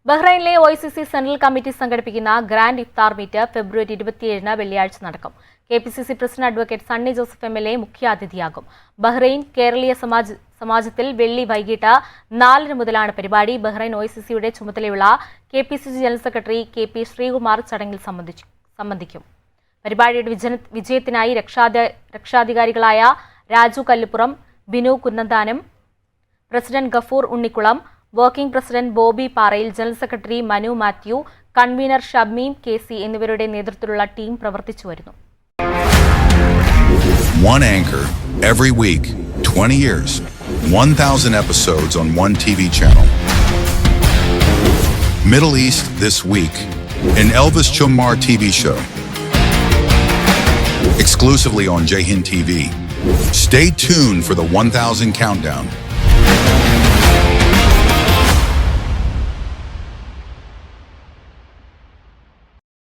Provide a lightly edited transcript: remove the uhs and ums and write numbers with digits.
ബഹ്റൈനിലെ OICC central committee സംഘടിപ്പിക്കുന്ന grand ഇഫ്താർ meet ഫെബ്രുവരി 27 വെള്ളിയാഴ്ച നടക്കും. KPCC president advocate Sunny Joseph MLA മുഖ്യാതിഥിയാകും. ബഹ്റൈൻ കേരളീയ സമാജത്തിൽ വെള്ളി വൈകിട്ട് 4 മുതലാണ് പരിപാടി. ബഹ്റൈൻ OICCയുടെ ചുമതലയുള്ള KPCC general secretary KP Sreekumar ചടങ്ങിൽ സംബന്ധിക്കും. പരിപാടിയുടെ വിജയത്തിനായി രക്ഷാധികാരികളായ Raju Kallupuram, Binu Kunnanthanam, president Gafoor Unnikulam, working president Bobby Parayil, general secretary Manu Mathew, convener Shabmeem KC എന്നിവരുടെ നേതൃത്വത്തിലുള്ള ടീം പ്രവർത്തിച്ചു വരുന്നു. One anchor every week, 20 years, 1,000 episodes on one TV channel. Middle East this week, an Elvis Chummar TV show. Exclusively on Jai Hind TV. Stay tuned for the 1,000 countdown.